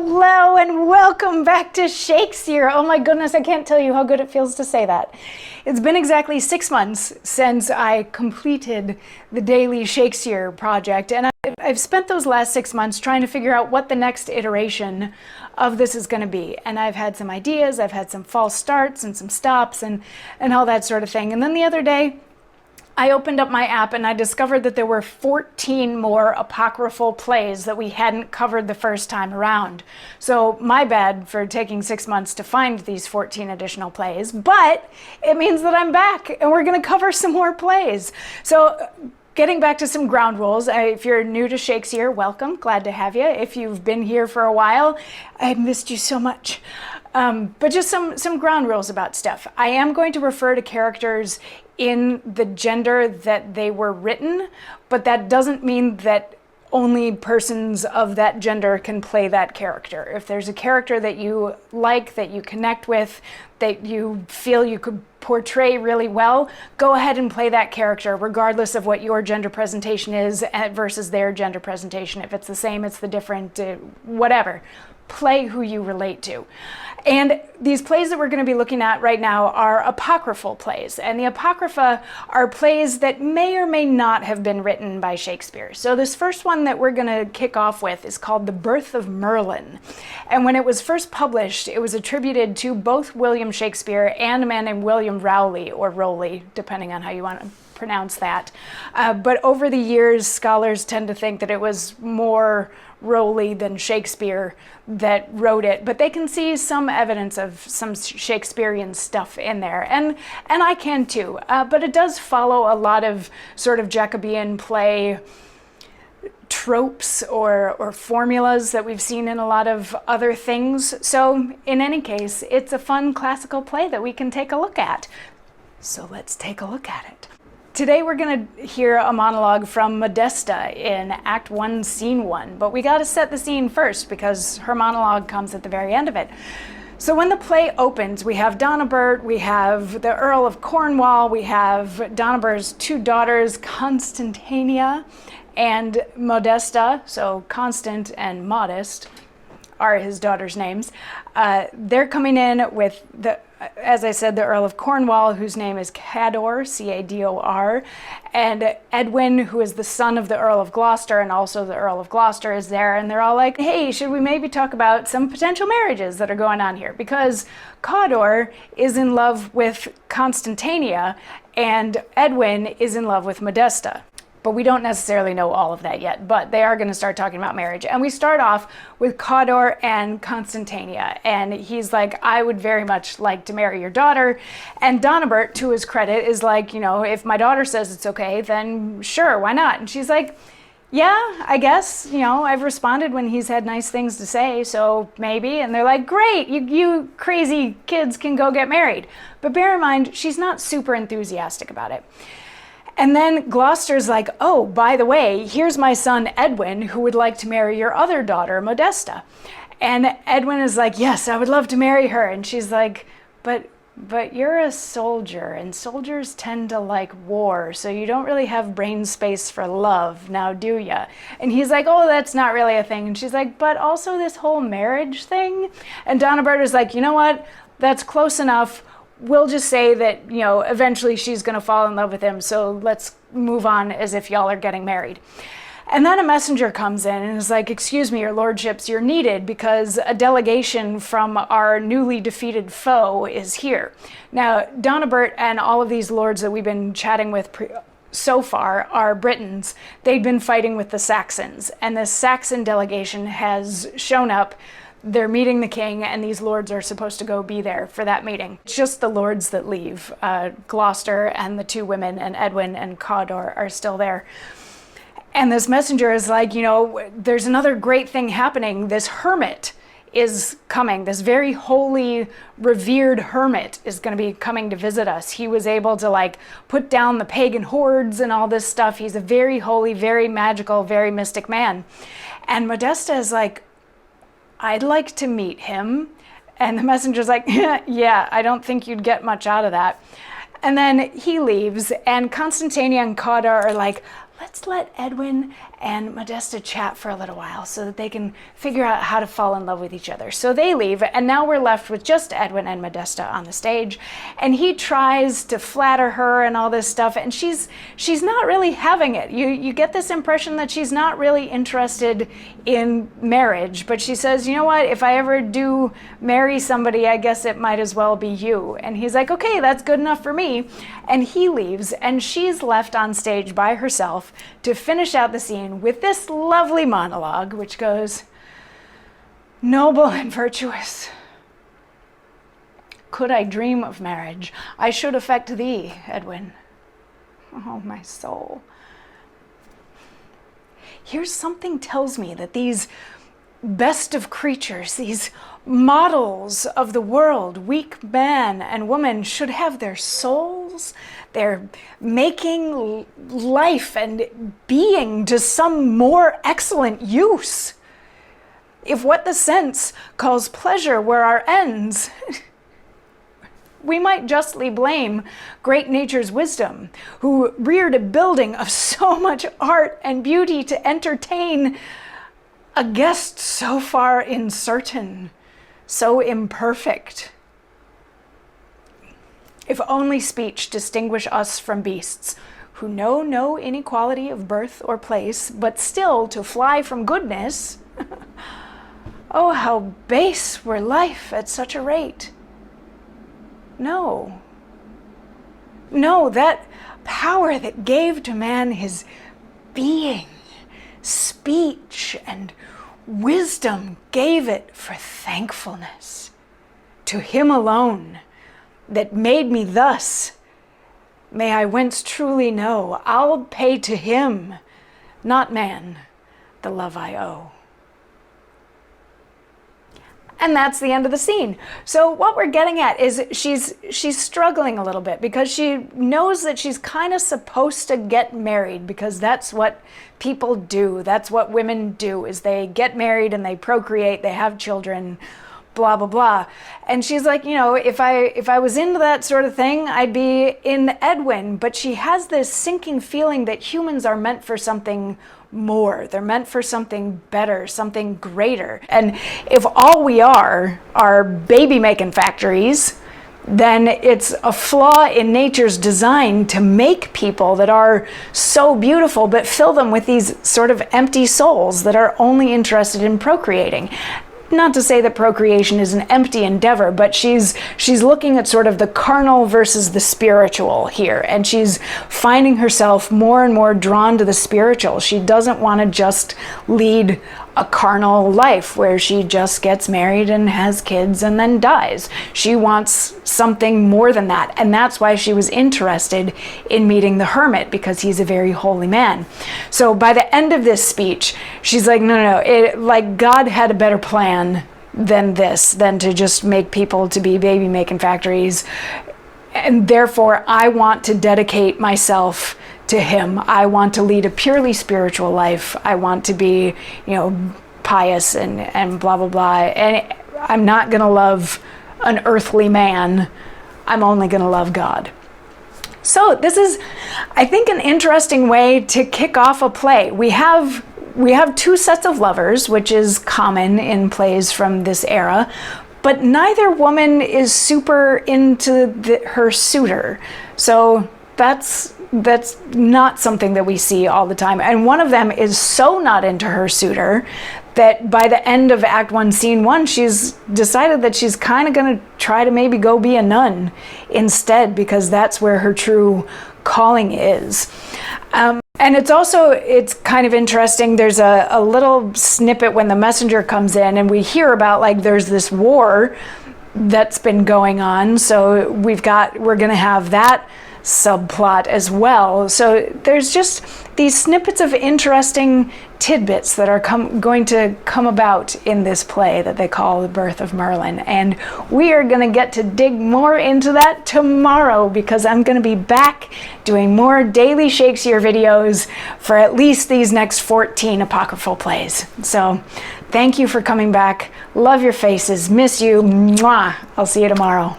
Hello and welcome back to Shakesyear. Oh my goodness, I can't tell you how good it feels to say that. It's been exactly 6 months since I completed the daily Shakesyear project, and I've spent those last 6 months trying to figure out what the next iteration of this is going to be. And I've had some ideas, I've had some false starts and some stops and all that sort of thing. And then the other day, I opened up my app and I discovered that there were 14 more apocryphal plays that we hadn't covered the first time around. So my bad for taking 6 months to find these 14 additional plays, but it means that I'm back and we're going to cover some more plays. So getting back to some ground rules, if you're new to Shakesyear, welcome, glad to have you. If you've been here for a while, I missed you so much. But just some ground rules about stuff. I am going to refer to characters in the gender that they were written, but that doesn't mean that only persons of that gender can play that character. If there's a character that you like, that you connect with, that you feel you could portray really well, go ahead and play that character regardless of what your gender presentation is versus their gender presentation. If it's the same, it's the different, whatever. Play who you relate to. And these plays that we're going to be looking at right now are apocryphal plays. And the Apocrypha are plays that may or may not have been written by Shakespeare. So this first one that we're going to kick off with is called The Birth of Merlin. And when it was first published, it was attributed to both William Shakespeare and a man named William Rowley, or Rowley, depending on how you want to pronounce that. But over the years, scholars tend to think that it was more Rowley than Shakespeare that wrote it, but they can see some evidence of some Shakespearean stuff in there, and I can too. But it does follow a lot of sort of Jacobean play tropes or formulas that we've seen in a lot of other things. So in any case, it's a fun classical play that we can take a look at. So let's take a look at it. Today we're going to hear a monologue from Modesta in Act 1, Scene 1, but we got to set the scene first because her monologue comes at the very end of it. So when the play opens, we have Donibert, we have the Earl of Cornwall, we have Donibert's two daughters, Constantania and Modesta, so Constant and Modest are his daughters' names. They're coming in with, as I said, the Earl of Cornwall, whose name is Cador, C-A-D-O-R, and Edwin, who is the son of the Earl of Gloucester, and also the Earl of Gloucester is there, and they're all like, hey, should we maybe talk about some potential marriages that are going on here? Because Cador is in love with Constantania, and Edwin is in love with Modesta. But we don't necessarily know all of that yet, but they are going to start talking about marriage. And we start off with Cador and Constantania, and he's like, I would very much like to marry your daughter. And Donibert, to his credit, is like, you know, if my daughter says it's okay, then sure, why not? And she's like, yeah, I guess, you know, I've responded when he's had nice things to say, so maybe. And they're like, great, you crazy kids can go get married. But bear in mind, she's not super enthusiastic about it. And then Gloucester's like, oh, by the way, here's my son Edwin, who would like to marry your other daughter, Modesta. And Edwin is like, yes, I would love to marry her. And she's like, but you're a soldier, and soldiers tend to like war, so you don't really have brain space for love, now do ya? And he's like, oh, that's not really a thing. And she's like, but also this whole marriage thing? And Donibert is like, you know what, that's close enough. We'll just say that, you know, eventually she's going to fall in love with him, so let's move on as if y'all are getting married. And then a messenger comes in and is like, excuse me, your lordships, you're needed because a delegation from our newly defeated foe is here. Now, Donibert and all of these lords that we've been chatting with so far are Britons. They'd been fighting with the Saxons, and the Saxon delegation has shown up. They're meeting the king, and these lords are supposed to go be there for that meeting. It's just the lords that leave. Gloucester and the two women and Edwin and Cador are still there. And this messenger is like, you know, there's another great thing happening. This hermit is coming. This very holy, revered hermit is going to be coming to visit us. He was able to like put down the pagan hordes and all this stuff. He's a very holy, very magical, very mystic man. And Modesta is like, I'd like to meet him. And the messenger's like, yeah, I don't think you'd get much out of that. And then he leaves, and Constantania and Cador are like, let's let Edwin and Modesta chat for a little while so that they can figure out how to fall in love with each other. So they leave, and now we're left with just Edwin and Modesta on the stage, and he tries to flatter her and all this stuff, and she's not really having it. You get this impression that she's not really interested in marriage, but she says, you know what, if I ever do marry somebody, I guess it might as well be you. And he's like, okay, that's good enough for me. And he leaves, and she's left on stage by herself to finish out the scene with this lovely monologue, which goes, noble and virtuous, could I dream of marriage, I should affect thee, Edwin. Oh, my soul. Here's something tells me that these best of creatures, these models of the world, weak man and woman, should have their souls. They're making life and being to some more excellent use. If what the sense calls pleasure were our ends, we might justly blame great nature's wisdom, who reared a building of so much art and beauty to entertain a guest so far uncertain, so imperfect. If only speech distinguish us from beasts, who know no inequality of birth or place, but still to fly from goodness, oh, how base were life at such a rate. No, that power that gave to man his being, speech, and wisdom gave it for thankfulness to him alone that made me thus. May I whence truly know, I'll pay to him, not man, the love I owe. And that's the end of the scene. So what we're getting at is she's struggling a little bit because she knows that she's kind of supposed to get married because that's what people do. That's what women do, is they get married and they procreate, they have children, blah, blah, blah. And she's like, you know, if I was into that sort of thing, I'd be in Edwin. But she has this sinking feeling that humans are meant for something more. They're meant for something better, something greater. And if all we are baby-making factories, then it's a flaw in nature's design to make people that are so beautiful, but fill them with these sort of empty souls that are only interested in procreating. Not to say that procreation is an empty endeavor, but she's looking at sort of the carnal versus the spiritual here, and she's finding herself more and more drawn to the spiritual. She doesn't want to just lead a carnal life where she just gets married and has kids and then dies. She wants something more than that, and that's why she was interested in meeting the hermit, because he's a very holy man. So by the end of this speech, she's like, no, God had a better plan than this, than to just make people to be baby-making factories, and therefore I want to dedicate myself to him. I want to lead a purely spiritual life. I want to be, pious and blah, blah, blah. And I'm not going to love an earthly man. I'm only going to love God. So this is, I think, an interesting way to kick off a play. We have two sets of lovers, which is common in plays from this era, but neither woman is super into her suitor. So that's not something that we see all the time. And one of them is so not into her suitor that by the end of Act 1, Scene 1, she's decided that she's kind of going to try to maybe go be a nun instead, because that's where her true calling is. And it's kind of interesting. There's a little snippet when the messenger comes in, and we hear about there's this war that's been going on. So we're going to have that subplot as well. So there's just these snippets of interesting tidbits that are going to come about in this play that they call The Birth of Merlin. And we are going to get to dig more into that tomorrow, because I'm going to be back doing more daily Shakesyear videos for at least these next 14 apocryphal plays. So thank you for coming back. Love your faces. Miss you. Mwah. I'll see you tomorrow.